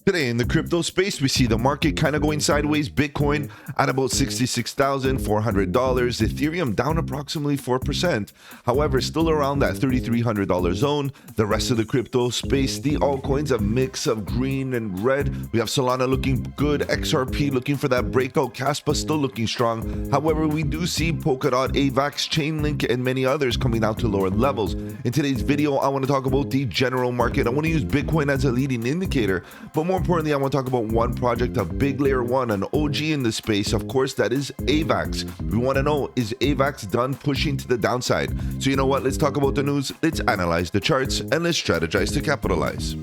Today in the crypto space, we see the market kind of going sideways. Bitcoin at about $66,400. Ethereum down approximately 4%. However, still around that $3,300 zone. The rest of the crypto space, the altcoins, a mix of green and red. We have Solana looking good, XRP looking for that breakout, Caspa still looking strong. However, we do see Polkadot, AVAX, Chainlink, and many others coming down to lower levels. In today's video, I want to talk about the general market. I want to use Bitcoin as a leading indicator, but more importantly, I want to talk about one project, a big layer one, an OG in the space. Of course, that is AVAX. We want to know, is AVAX done pushing to the downside? So you know what? Let's talk about the news. Let's analyze the charts and let's strategize to capitalize.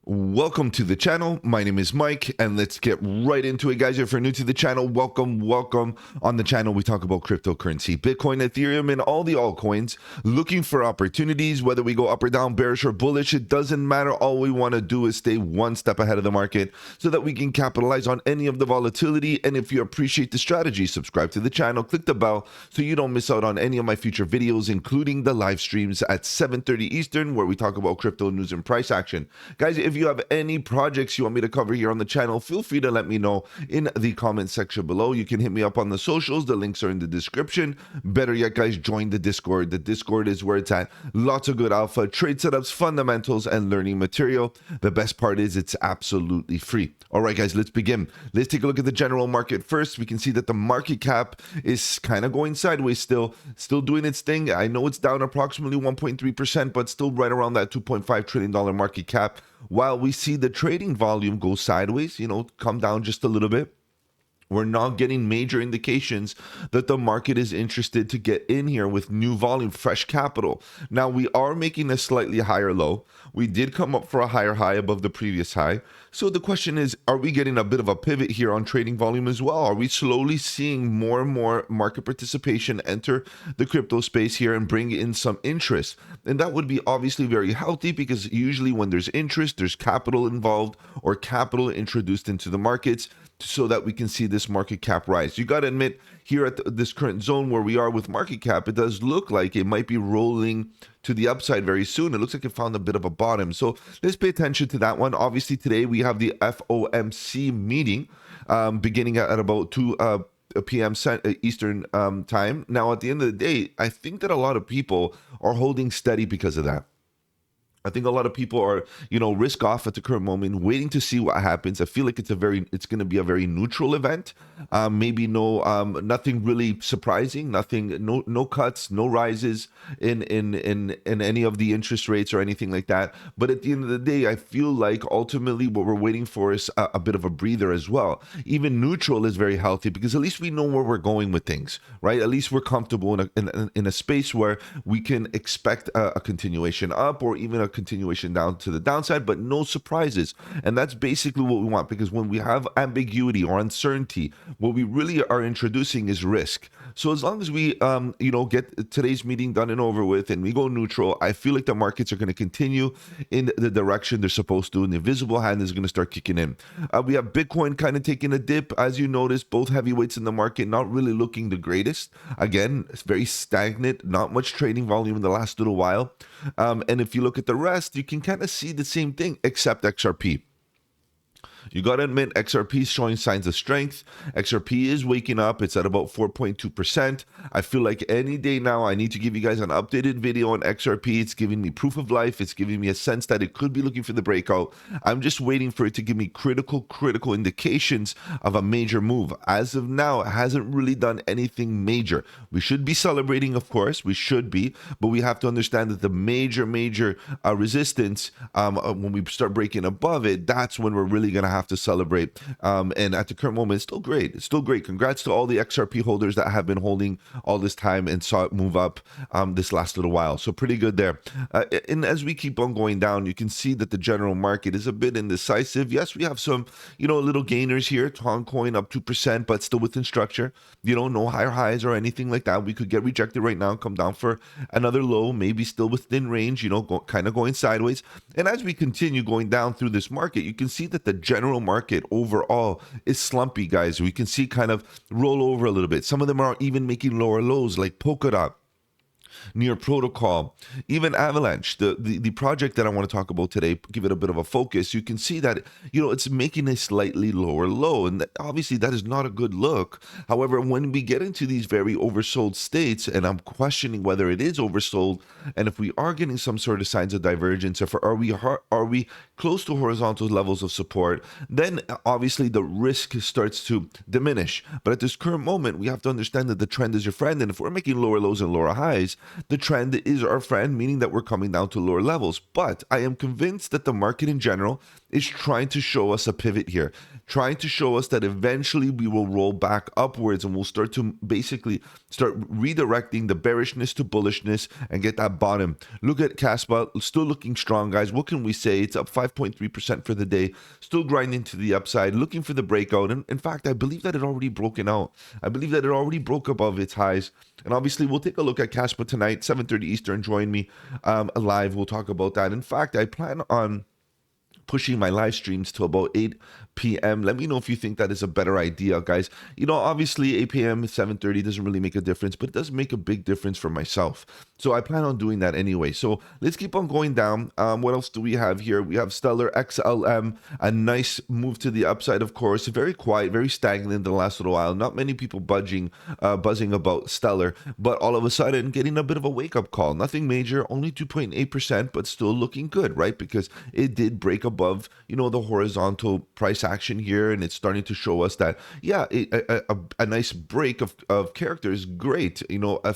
Welcome to the channel. My name is Mike, and let's get right into it, guys. If you're new to the channel, welcome. On the channel, we talk about cryptocurrency, Bitcoin, Ethereum, and all the altcoins, looking for opportunities. Whether we go up or down, bearish or bullish, it doesn't matter. All we want to do is stay one step ahead of the market so that we can capitalize on any of the volatility. And if you appreciate the strategy, subscribe to the channel, click the bell so you don't miss out on any of my future videos, including the live streams at 7:30 Eastern, where we talk about crypto news and price action. Guys, if you have any projects you want me to cover here on the channel, feel free to let me know in the comment section below. You can hit me up on the socials. The links are in the description. Better yet, guys, join the Discord. The Discord is where it's at. Lots of good alpha, trade setups, fundamentals, and learning material. The best part is it's absolutely free. All right, guys, let's begin. Let's take a look at the general market first. We can see that the market cap is kind of going sideways still doing its thing. I know it's down approximately 1.3%, but still right around that $2.5 trillion market cap. While we see the trading volume go sideways, come down just a little bit, we're not getting major indications that the market is interested to get in here with new volume, fresh capital. Now, we are making a slightly higher low. We did come up for a higher high above the previous high. So the question is, are we getting a bit of a pivot here on trading volume as well? Are we slowly seeing more and more market participation enter the crypto space here and bring in some interest? And that would be obviously very healthy, because usually when there's interest, there's capital involved or capital introduced into the markets, so that we can see this market cap rise. You got to admit, here at this current zone where we are with market cap, it does look like it might be rolling to the upside very soon. It looks like it found a bit of a bottom. So let's pay attention to that one. Obviously, today we have the FOMC meeting beginning at about 2 p.m. Eastern time. Now, at the end of the day, I think that a lot of people are holding steady because of that. I think a lot of people are, risk off at the current moment, waiting to see what happens. I feel like it's going to be a very neutral event. Maybe nothing really surprising, no cuts, no rises in any of the interest rates or anything like that. But at the end of the day, I feel like ultimately what we're waiting for is a bit of a breather as well. Even neutral is very healthy, because at least we know where we're going with things, right? At least we're comfortable in a space where we can expect a continuation up or even a continuation down to the downside, but no surprises. And that's basically what we want, because when we have ambiguity or uncertainty, what we really are introducing is risk. So as long as we get today's meeting done and over with and we go neutral, I feel like the markets are going to continue in the direction they're supposed to, and the invisible hand is going to start kicking in. We have Bitcoin kind of taking a dip. As you notice, both heavyweights in the market not really looking the greatest. Again, it's very stagnant, not much trading volume in the last little while. And if you look at the rest, you can kind of see the same thing, except XRP. You got to admit, XRP is showing signs of strength. XRP is waking up. It's at about 4.2%. I feel like any day now, I need to give you guys an updated video on XRP. It's giving me proof of life. It's giving me a sense that it could be looking for the breakout. I'm just waiting for it to give me critical indications of a major move. As of now, it hasn't really done anything major. We should be celebrating, of course. We should be. But we have to understand that the major resistance, when we start breaking above it, that's when we're really going to have to celebrate. And at the current moment, it's still great. It's still great. Congrats to all the XRP holders that have been holding all this time and saw it move up this last little while. So pretty good there. And as we keep on going down, you can see that the general market is a bit indecisive. Yes, we have some, little gainers here. Altcoin up 2%, but still within structure. No higher highs or anything like that. We could get rejected right now, come down for another low, maybe still within range, kind of going sideways. And as we continue going down through this market, you can see that the general general market overall is slumpy, guys. We can see kind of roll over a little bit. Some of them are even making lower lows, like Polkadot, Near Protocol, even Avalanche, the project that I want to talk about today, give it a bit of a focus. You can see that, it's making a slightly lower low, and obviously that is not a good look. However, when we get into these very oversold states, and I'm questioning whether it is oversold, and if we are getting some sort of signs of divergence, if are we close to horizontal levels of support, then obviously the risk starts to diminish. But at this current moment, we have to understand that the trend is your friend, and if we're making lower lows and lower highs, the trend is our friend, meaning that we're coming down to lower levels. But I am convinced that the market in general is trying to show us a pivot here, trying to show us that eventually we will roll back upwards and we'll start to basically start redirecting the bearishness to bullishness and get that bottom. Look at Caspa, still looking strong, guys. What can we say? It's up 5.3% for the day, still grinding to the upside, looking for the breakout. And in fact, I believe that it already broken out. I believe that it already broke above its highs. And obviously, we'll take a look at Caspa tonight, 7:30 Eastern. Join me live. We'll talk about that. In fact, I plan on pushing my live streams to about 8 p.m. Let me know if you think that is a better idea, guys. Obviously 8 p.m. 7:30 doesn't really make a difference, but it does make a big difference for myself. So I plan on doing that anyway. So let's keep on going down. What else do we have here? We have Stellar XLM, a nice move to the upside, of course. Very quiet, very stagnant in the last little while. Not many people buzzing about Stellar, but all of a sudden getting a bit of a wake-up call. Nothing major, only 2.8%, but still looking good, right? Because it did break above, the horizontal price action here, and it's starting to show us that, yeah, a nice break of character is great,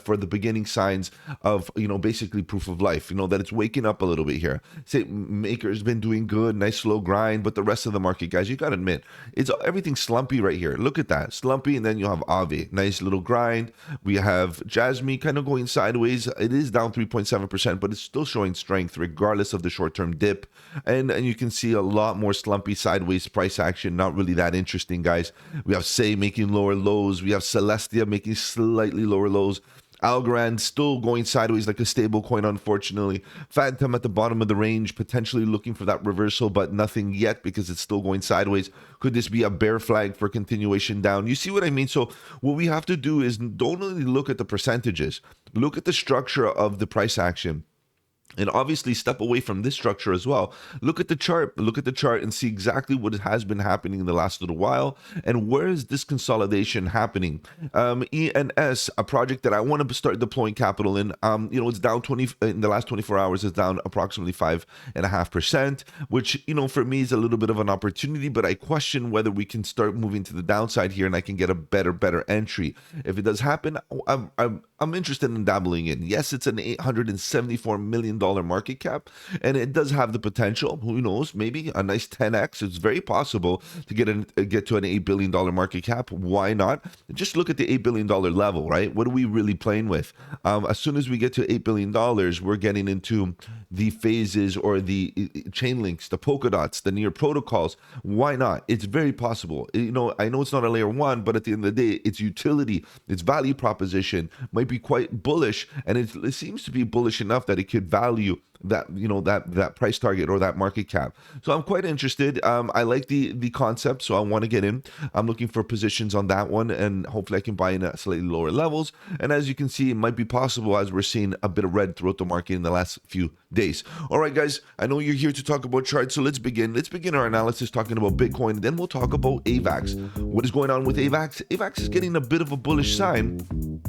for the beginning signs of, basically proof of life, that it's waking up a little bit here. Say Maker's been doing good, nice slow grind, but the rest of the market, guys, you got to admit, everything's slumpy right here. Look at that, slumpy, and then you have Aave, nice little grind. We have Jasmine kind of going sideways. It is down 3.7%, but it's still showing strength regardless of the short-term dip, and you can see a lot more slumpy sideways price action. Not really that interesting, guys. We have Say making lower lows. We have Celestia making slightly lower lows. Algorand still going sideways like a stable coin, unfortunately. Phantom at the bottom of the range, potentially looking for that reversal, but nothing yet because it's still going sideways. Could this be a bear flag for continuation down? You see what I mean? So what we have to do is don't only look at the percentages, look at the structure of the price action. And obviously step away from this structure as well. Look at the chart and see exactly what has been happening in the last little while and where is this consolidation happening. ENS, a project that I want to start deploying capital in, it's down in the last 24 hours, it's down approximately 5.5%, which, for me is a little bit of an opportunity, but I question whether we can start moving to the downside here and I can get a better entry. If it does happen, I'm interested in dabbling in. Yes, it's an $874 million market cap, and it does have the potential. Who knows? Maybe a nice 10x. It's very possible to get to an $8 billion market cap. Why not? Just look at the $8 billion level, right? What are we really playing with? As soon as we get to $8 billion, we're getting into the phases or the chain links, the Polkadots, the near protocols. Why not? It's very possible. I know it's not a layer one, but at the end of the day, its utility, its value proposition might be quite bullish, and it seems to be bullish enough that it could value that that price target or that market cap. So I'm quite interested. I like the concept, so I want to get in. I'm looking for positions on that one, and hopefully I can buy in at slightly lower levels. And as you can see, it might be possible as we're seeing a bit of red throughout the market in the last few days. All right, guys, I know you're here to talk about charts, so let's begin. Let's begin our analysis talking about Bitcoin, and then we'll talk about AVAX. What is going on with AVAX? AVAX is getting a bit of a bullish sign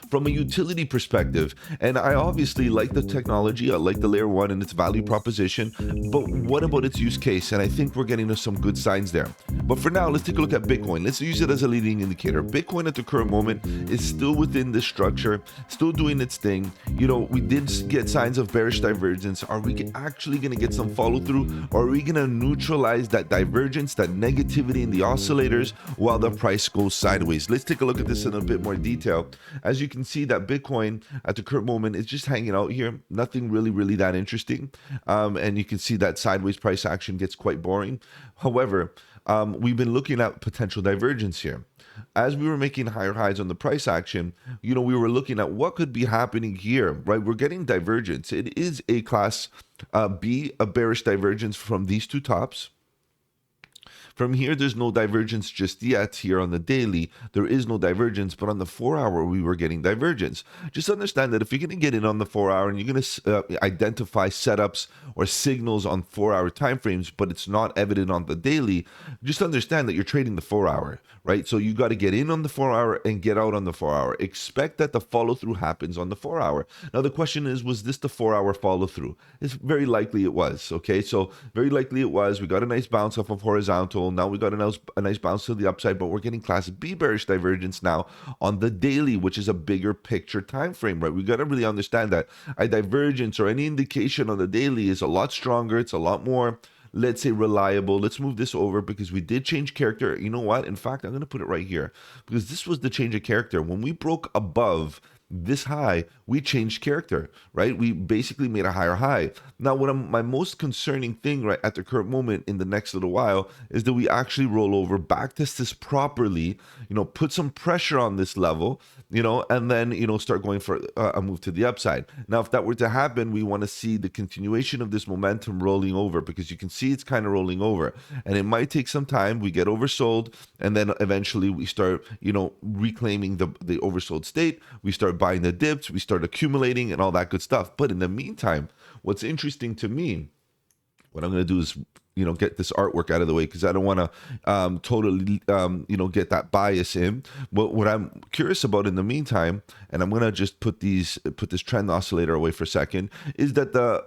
from a utility perspective, and I obviously like the technology, I like the layer one and its value proposition, but what about its use case? And I think we're getting some good signs there. But for now, let's take a look at Bitcoin. Let's use it as a leading indicator. Bitcoin at the current moment is still within this structure, still doing its thing. We did get signs of bearish divergence. Are we actually going to get some follow through, or are we going to neutralize that divergence, that negativity in the oscillators while the price goes sideways? Let's take a look at this in a bit more detail. As you can see, that Bitcoin at the current moment is just hanging out here, nothing really that interesting, and you can see that sideways price action gets quite boring. However, we've been looking at potential divergence here. As we were making higher highs on the price action, we were looking at what could be happening here, right? We're getting divergence. It is a class B, a bearish divergence from these two tops. From here, there's no divergence just yet. Here on the daily, there is no divergence, but on the 4-hour, we were getting divergence. Just understand that if you're going to get in on the 4-hour and you're going to identify setups or signals on 4-hour timeframes, but it's not evident on the daily, just understand that you're trading the 4-hour, right? So you got to get in on the 4-hour and get out on the 4-hour. Expect that the follow through happens on the 4-hour. Now, the question is, was this the 4-hour follow through? It's very likely it was. Okay, so very likely it was. We got a nice bounce off of horizontal. Now we got a nice bounce to the upside, but we're getting class B bearish divergence now on the daily, which is a bigger picture time frame, right? We got to really understand that a divergence or any indication on the daily is a lot stronger. It's a lot more, let's say, reliable. Let's move this over because we did change character. You know what? In fact, I'm going to put it right here because this was the change of character. When we broke above this high, we changed character, right? We basically made a higher high. Now, my most concerning thing right at the current moment in the next little while is that we actually roll over, back test this properly, put some pressure on this level, and then, start going for a move to the upside. Now, if that were to happen, we want to see the continuation of this momentum rolling over because you can see it's kind of rolling over and it might take some time. We get oversold and then eventually we start, reclaiming the oversold state. We start buying the dips, we start accumulating and all that good stuff. But in the meantime, what's interesting to me, what I'm going to do is, get this artwork out of the way because I don't want to totally, get that bias in. But what I'm curious about in the meantime, and I'm going to just put this trend oscillator away for a second, is that the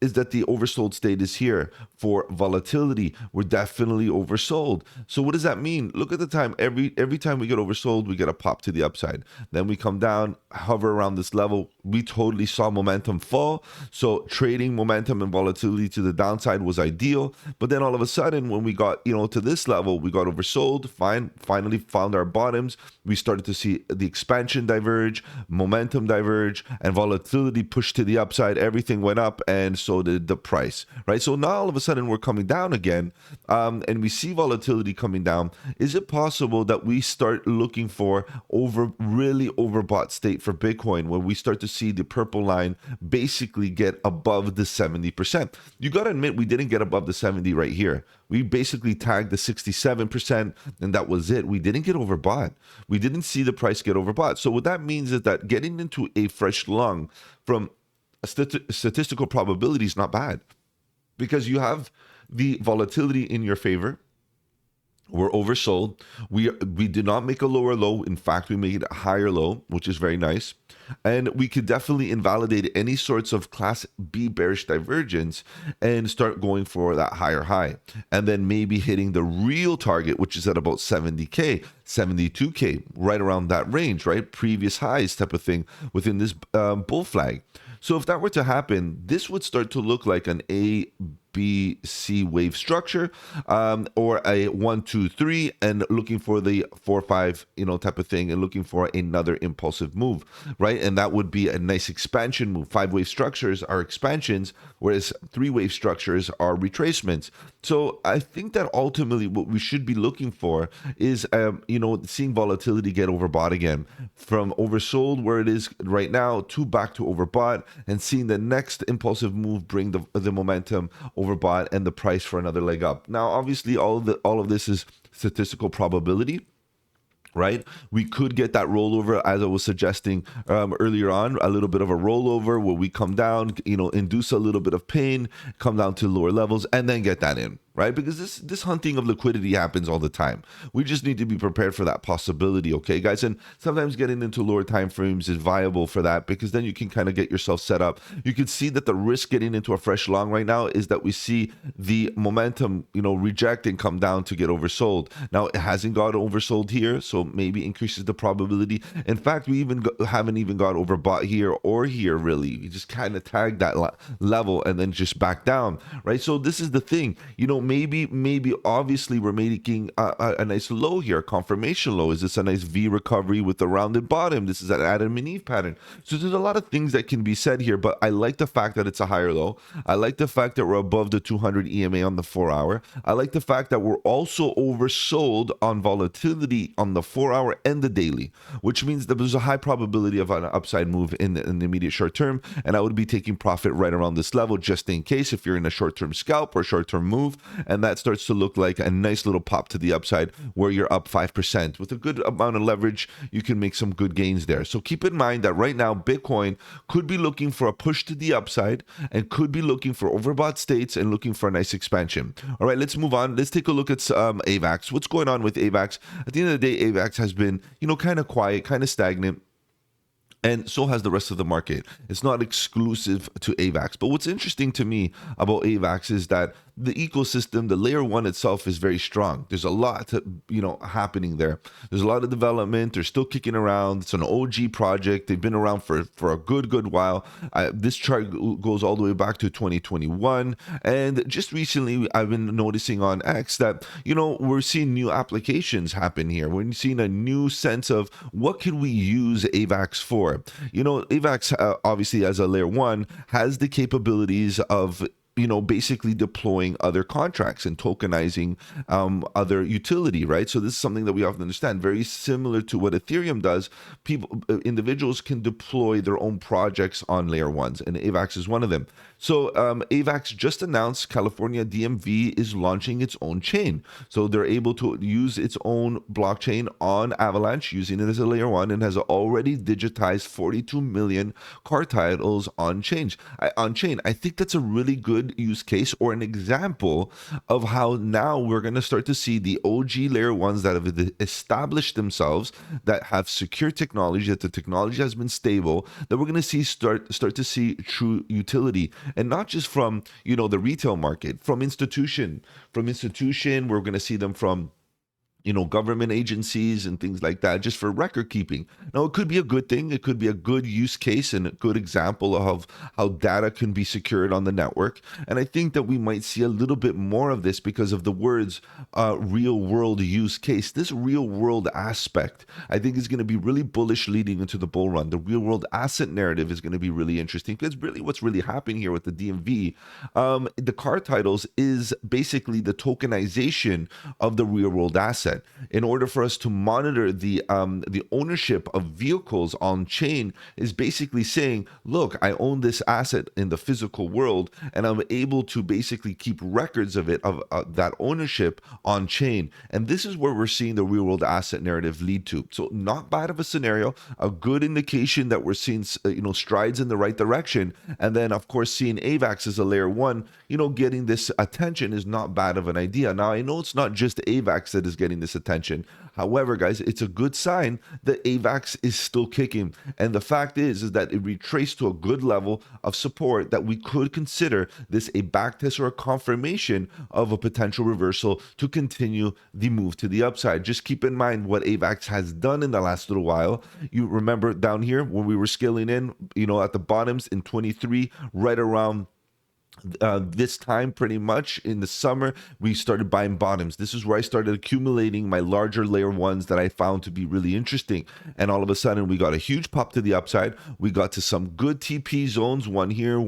oversold state is here for volatility. We're definitely oversold. So what does that mean? Look at the time. Every time we get oversold, we get a pop to the upside. Then we come down, hover around this level. We totally saw momentum fall. So trading momentum and volatility to the downside was ideal. But then all of a sudden, when we got to this level, we got oversold. Finally found our bottoms. We started to see the expansion diverge, momentum diverge, and volatility pushed to the upside. Everything went up, and so did the price, right? So now all of a sudden we're coming down again, and we see volatility coming down. Is it possible that we start looking for really overbought state for Bitcoin, where we start to see the purple line basically get above the 70%? You got to admit, we didn't get above the 70 right here. We basically tagged the 67%, and that was it. We didn't get overbought. We didn't see the price get overbought. So what that means is that getting into a fresh long from a statistical probability is not bad because you have the volatility in your favor. We're oversold. We did not make a lower low. In fact, we made a higher low, which is very nice. And we could definitely invalidate any sorts of class B bearish divergence and start going for that higher high. And then maybe hitting the real target, which is at about 70K, 72K, right around that range, right? Previous highs type of thing within this bull flag. So if that were to happen, this would start to look like an A, B, C wave structure, or a 1, 2, 3, and looking for the 4, 5, type of thing, and looking for another impulsive move, right? And that would be a nice expansion move. 5-wave structures are expansions, whereas 3-wave structures are retracements. So I think that ultimately what we should be looking for is, seeing volatility get overbought again, from oversold where it is right now to back to overbought, and seeing the next impulsive move bring the momentum overbought and the price for another leg up. Now, obviously, all of this is statistical probability, right? We could get that rollover, as I was suggesting earlier on, a little bit of a rollover where we come down, induce a little bit of pain, come down to lower levels, and then get that in, right? Because this hunting of liquidity happens all the time. We just need to be prepared for that possibility, okay, guys? And sometimes getting into lower time frames is viable for that, because then you can kind of get yourself set up. You can see that the risk getting into a fresh long right now is that we see the momentum, reject and come down to get oversold. Now, it hasn't got oversold here, so maybe increases the probability. In fact, we haven't even got overbought here or here, really. You just kind of tag that level and then just back down, right? So this is the thing, maybe obviously we're making a nice low here, confirmation low. Is this a nice V recovery with a rounded bottom? This is an Adam and Eve pattern. So there's a lot of things that can be said here, but I like the fact that it's a higher low. I like the fact that we're above the 200 EMA on the 4-hour. I like the fact that we're also oversold on volatility on the 4-hour and the daily, which means that there's a high probability of an upside move in the immediate short term, and I would be taking profit right around this level just in case if you're in a short-term scalp or short-term move. and that starts to look like a nice little pop to the upside where you're up 5%. With a good amount of leverage, you can make some good gains there. So keep in mind that right now, Bitcoin could be looking for a push to the upside and could be looking for overbought states and looking for a nice expansion. All right, let's move on. Let's take a look at AVAX. What's going on with AVAX? At the end of the day, AVAX has been, kind of quiet, kind of stagnant. And so has the rest of the market. It's not exclusive to AVAX. But what's interesting to me about AVAX is that the ecosystem, the layer one itself, is very strong. There's a lot to, happening there. There's a lot of development. They're still kicking around. It's an OG project. They've been around for a good while. This chart goes all the way back to 2021. And just recently, I've been noticing on X that, we're seeing new applications happen here. We're seeing a new sense of what can we use AVAX for? AVAX, obviously, as a layer one, has the capabilities of basically deploying other contracts and tokenizing other utility, right? So this is something that we often understand, very similar to what Ethereum does. Individuals can deploy their own projects on layer ones, and AVAX is one of them. So AVAX just announced California DMV is launching its own chain. So they're able to use its own blockchain on Avalanche, using it as a layer one, and has already digitized 42 million car titles on chain. I think that's a really good use case or an example of how now we're going to start to see the OG layer ones that have established themselves, that have secure technology, that the technology has been stable, that we're going to see start to see true utility. And not just from, the retail market, from institution. We're going to see them from government agencies and things like that, just for record keeping. Now, it could be a good thing. It could be a good use case and a good example of how data can be secured on the network. And I think that we might see a little bit more of this because of the words real world use case. This real world aspect, I think, is going to be really bullish leading into the bull run. The real world asset narrative is going to be really interesting because really what's really happening here with the DMV, the car titles, is basically the tokenization of the real world asset. In order for us to monitor the ownership of vehicles on chain, is basically saying, look, I own this asset in the physical world, and I'm able to basically keep records of it, of that ownership on chain. And this is where we're seeing the real world asset narrative lead to. So not bad of a scenario, a good indication that we're seeing strides in the right direction. And then of course seeing AVAX as a layer one, getting this attention is not bad of an idea. Now I know it's not just AVAX that is getting this attention. However, guys, it's a good sign that AVAX is still kicking. And the fact is that it retraced to a good level of support that we could consider this a backtest or a confirmation of a potential reversal to continue the move to the upside. Just keep in mind what AVAX has done in the last little while. You remember down here when we were scaling in, at the bottoms in 23, right around this time, pretty much in the summer, we started buying bottoms. This is where I started accumulating my larger layer ones that I found to be really interesting. And all of a sudden, we got a huge pop to the upside. We got to some good TP zones, one here,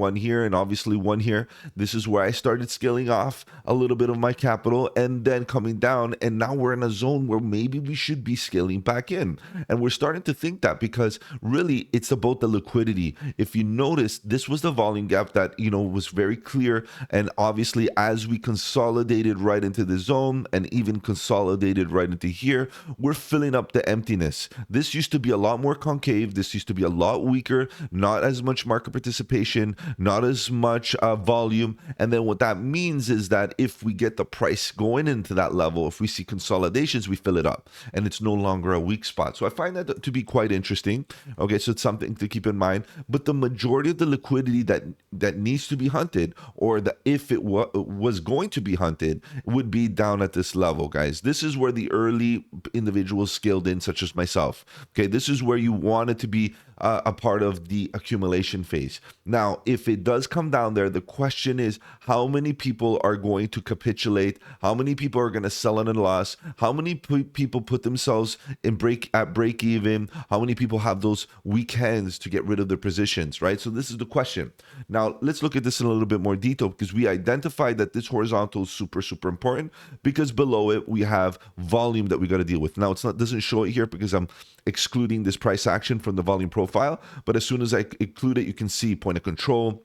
and obviously one here. This is where I started scaling off a little bit of my capital and then coming down. And now we're in a zone where maybe we should be scaling back in. And we're starting to think that because really it's about the liquidity. If you notice, this was the volume gap that, was very clear. And obviously, as we consolidated right into the zone and even consolidated right into here, we're filling up the emptiness. This used to be a lot more concave. This used to be a lot weaker, not as much market participation, not as much volume. And then what that means is that if we get the price going into that level, if we see consolidations, we fill it up and it's no longer a weak spot. So I find that to be quite interesting. Okay, so it's something to keep in mind. But the majority of the liquidity that needs to be hunted, or if it was going to be hunted, would be down at this level, guys. This is where the early individuals scaled in, such as myself. Okay, this is where you want it to be a part of the accumulation phase. Now, if it does come down there, the question is how many people are going to capitulate? How many people are going to sell at a loss? How many people put themselves in break even? How many people have those weak hands to get rid of their positions, right? So this is the question. Now, let's look at this in a little bit more detail, because we identified that this horizontal is super, super important, because below it, we have volume that we got to deal with. Now, doesn't show it here because I'm excluding this price action from the volume profile, but as soon as I include it, you can see point of control,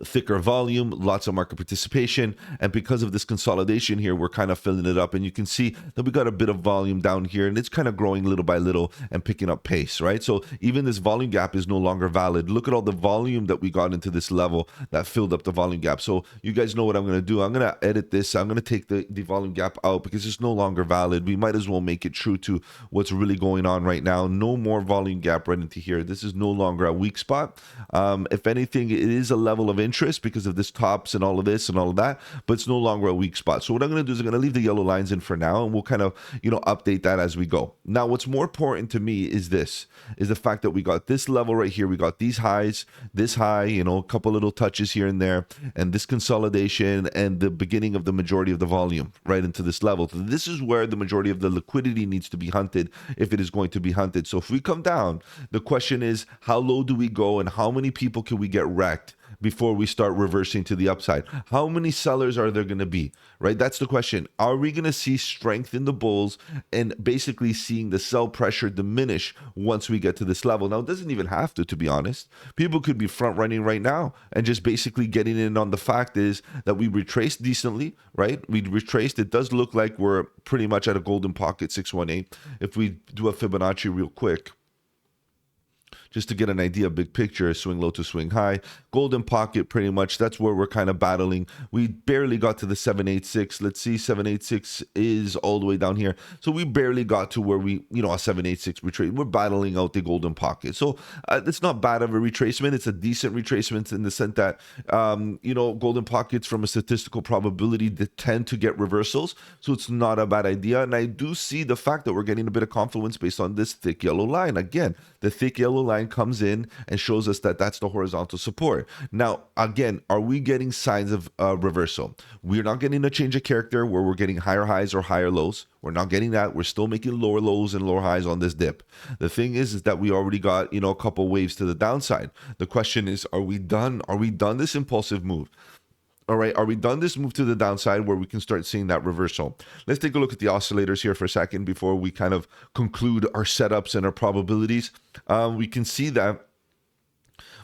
thicker volume, lots of market participation, and because of this consolidation here, we're kind of filling it up, and you can see that we got a bit of volume down here, and it's kind of growing little by little and picking up pace, right? So even this volume gap is no longer valid. Look at all the volume that we got into this level that filled up the volume gap. So you guys know what I'm going to do. I'm going to edit this. I'm going to take the volume gap out because it's no longer valid. We might as well make it true to what's really going on right now. No more volume gap right into here. This is no longer a weak spot. If anything, it is a level of interest because of this tops and all of this and all of that, but it's no longer a weak spot. So what I'm going to do is I'm going to leave the yellow lines in for now, and we'll kind of, update that as we go. Now, what's more important to me is the fact that we got this level right here. We got these highs, this high, a couple little touches here and there, and this consolidation and the beginning of the majority of the volume right into this level. So this is where the majority of the liquidity needs to be hunted if it is going to be hunted. So if we come down, the question is, how low do we go and how many people can we get wrecked before we start reversing to the upside? How many sellers are there going to be, right? That's the question. Are we going to see strength in the bulls and basically seeing the sell pressure diminish once we get to this level? Now, it doesn't even have to be honest. People could be front running right now and just basically getting in on the fact is that we retraced decently, right? We retraced. It does look like we're pretty much at a golden pocket 618. If we do a Fibonacci real quick, just to get an idea, big picture, swing low to swing high, golden pocket, pretty much. That's where we're kind of battling. We barely got to the 786. Let's see, 786 is all the way down here. So we barely got to where we, a 786 retrace. We're battling out the golden pocket. So it's not bad of a retracement. It's a decent retracement in the sense that, golden pockets from a statistical probability that tend to get reversals. So it's not a bad idea. And I do see the fact that we're getting a bit of confluence based on this thick yellow line. Again, the thick yellow line comes in and shows us that that's the horizontal support. Now, again, are we getting signs of reversal? We're not getting a change of character where we're getting higher highs or higher lows. We're not getting that. We're still making lower lows and lower highs on this dip. The thing is that we already got, a couple waves to the downside. The question is, are we done? Are we done this impulsive move? All right, are we done this move to the downside where we can start seeing that reversal? Let's take a look at the oscillators here for a second before we kind of conclude our setups and our probabilities. We can see that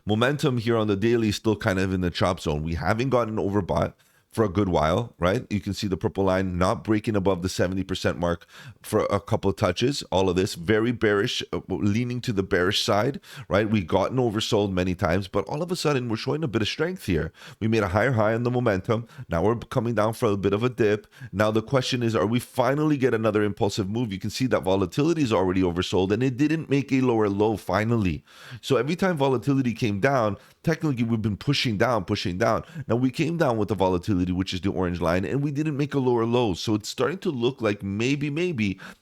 momentum here on the daily is still kind of in the chop zone. We haven't gotten overbought for a good while, right? You can see the purple line not breaking above the 70% mark for a couple of touches. All of this very bearish, leaning to the bearish side, right? We've gotten oversold many times, but all of a sudden we're showing a bit of strength here. We made a higher high on the momentum. Now we're coming down for a bit of a dip. Now the question is, are we finally get another impulsive move? You can see that volatility is already oversold and it didn't make a lower low finally. So every time volatility came down, technically we've been pushing down. Now we came down with the volatility, which is the orange line, and we didn't make a lower low. So it's starting to look like maybe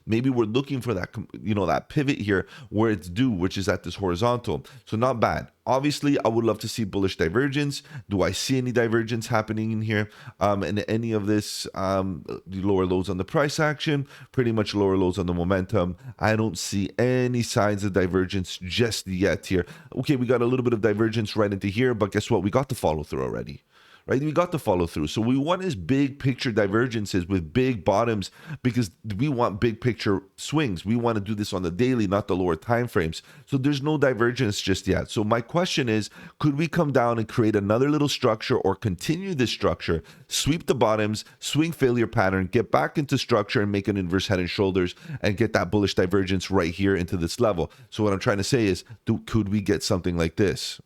we're looking for that, that pivot here where it's due, which is at this horizontal. So not bad. Obviously, I would love to see bullish divergence. Do I see any divergence happening in here? And any of this, the lower lows on the price action, pretty much lower lows on the momentum. I don't see any signs of divergence just yet here. Okay, we got a little bit of divergence right into here, but guess what? We got the follow through already. Right, we got the follow through. So we want is big picture divergences with big bottoms because we want big picture swings. We want to do this on the daily, not the lower time frames. So there's no divergence just yet. So my question is, could we come down and create another little structure or continue this structure, sweep the bottoms, swing failure pattern, get back into structure and make an inverse head and shoulders and get that bullish divergence right here into this level? So what I'm trying to say is, could we get something like this?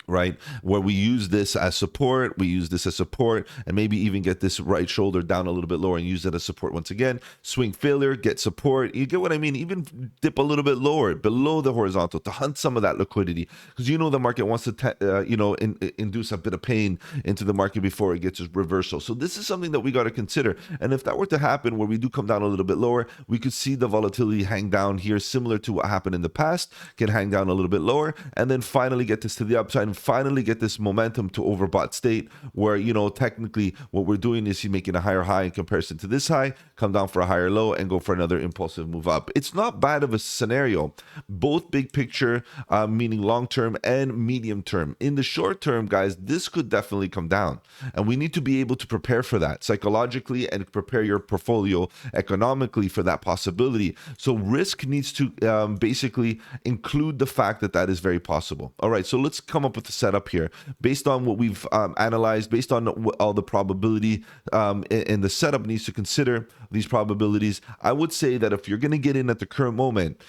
Right, where we use this as support, and maybe even get this right shoulder down a little bit lower and use that as support once again. Swing failure, get support. You get what I mean? Even dip a little bit lower, below the horizontal to hunt some of that liquidity, because the market wants to, induce a bit of pain into the market before it gets its reversal. So this is something that we got to consider. And if that were to happen, where we do come down a little bit lower, we could see the volatility hang down here, similar to what happened in the past. Can hang down a little bit lower, and then finally get this to the upside. And finally get this momentum to overbought state where, technically what we're doing is you're making a higher high in comparison to this high, come down for a higher low and go for another impulsive move up. It's not bad of a scenario, both big picture, meaning long-term and medium term. In the short term, guys, this could definitely come down and we need to be able to prepare for that psychologically and prepare your portfolio economically for that possibility. So risk needs to basically include the fact that that is very possible. All right, so let's come up with set up here. Based on what we've analyzed, based on all the probability and the setup needs to consider these probabilities, I would say that if you're going to get in at the current moment,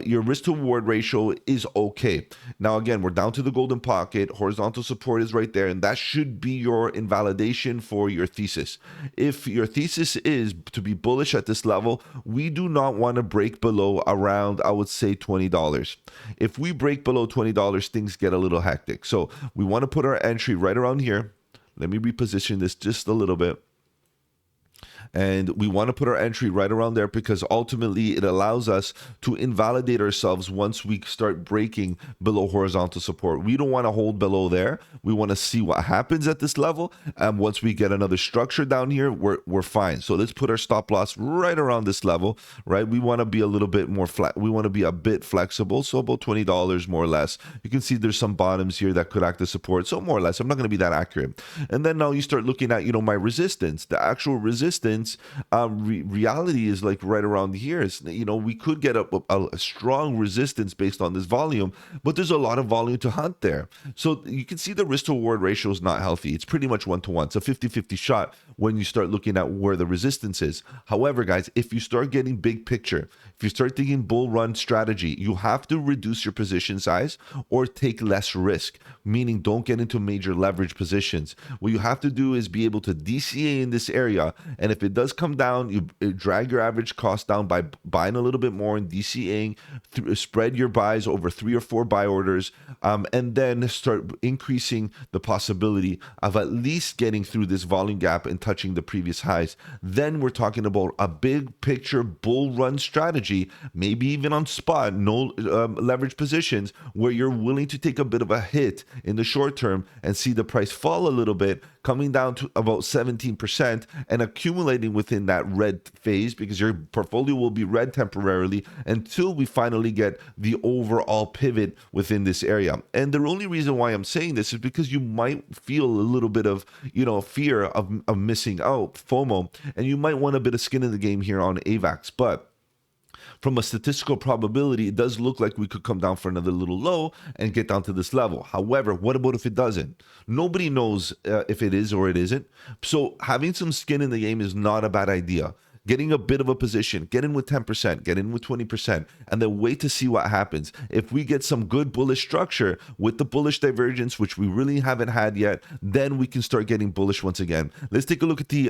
your risk to reward ratio is okay. Now, again, we're down to the golden pocket. Horizontal support is right there, and that should be your invalidation for your thesis. If your thesis is to be bullish at this level, we do not want to break below around, I would say, $20. If we break below $20, things get a little hectic. So we want to put our entry right around here. Let me reposition this just a little bit. And we want to put our entry right around there because ultimately it allows us to invalidate ourselves once we start breaking below horizontal support. We don't want to hold below there. We want to see what happens at this level. And once we get another structure down here, we're fine. So let's put our stop loss right around this level, right? We want to be a little bit more flat. We want to be a bit flexible. So about $20 more or less. You can see there's some bottoms here that could act as support. So more or less, I'm not going to be that accurate. And then now you start looking at, my resistance, the actual resistance. Reality is like right around here. It's, we could get a strong resistance based on this volume, but there's a lot of volume to hunt there. So you can see the risk to reward ratio is not healthy. It's pretty much 1-to-1. It's a 50-50 shot when you start looking at where the resistance is. However, guys, if you start getting big picture, if you start thinking bull run strategy, you have to reduce your position size or take less risk, meaning don't get into major leverage positions. What you have to do is be able to DCA in this area, and if it does come down, you drag your average cost down by buying a little bit more and DCAing, spread your buys over 3 or 4 buy orders, and then start increasing the possibility of at least getting through this volume gap and touching the previous highs. Then we're talking about a big picture bull run strategy, maybe even on spot, no leverage positions, where you're willing to take a bit of a hit in the short term and see the price fall a little bit, coming down to about 17% and accumulating within that red phase, because your portfolio will be red temporarily until we finally get the overall pivot within this area. And the only reason why I'm saying this is because you might feel a little bit of, fear of missing out, FOMO, and you might want a bit of skin in the game here on AVAX. But from a statistical probability, it does look like we could come down for another little low and get down to this level. However, what about if it doesn't? Nobody knows if it is or it isn't. So having some skin in the game is not a bad idea. Getting a bit of a position, get in with 10%, get in with 20%, and then wait to see what happens. If we get some good bullish structure with the bullish divergence, which we really haven't had yet, then we can start getting bullish once again. Let's take a look at the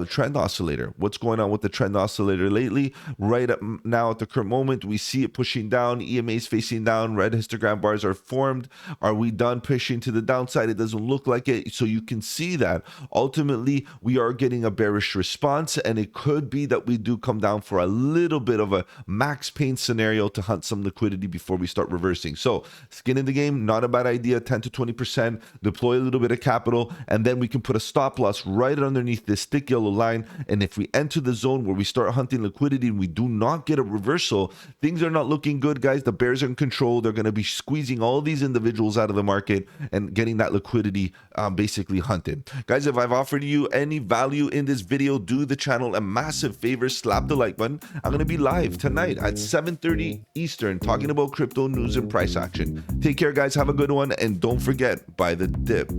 trend oscillator. What's going on with the trend oscillator lately? Right now at the current moment, we see it pushing down. EMA is facing down. Red histogram bars are formed. Are we done pushing to the downside? It doesn't look like it. So you can see that ultimately we are getting a bearish response, and it could be that we do come down for a little bit of a max pain scenario to hunt some liquidity before we start reversing. So skin in the game, not a bad idea. 10 to 20%, deploy a little bit of capital, and then we can put a stop loss right underneath this thick yellow line. And if we enter the zone where we start hunting liquidity and we do not get a reversal, things are not looking good, guys. The bears are in control. They're going to be squeezing all these individuals out of the market and getting that liquidity basically hunted. Guys, if I've offered you any value in this video, do the channel a massive favor, slap the like button. I'm going to be live tonight at 7:30 Eastern talking about crypto news and price action. Take care, guys. Have a good one, and don't forget, buy the dip.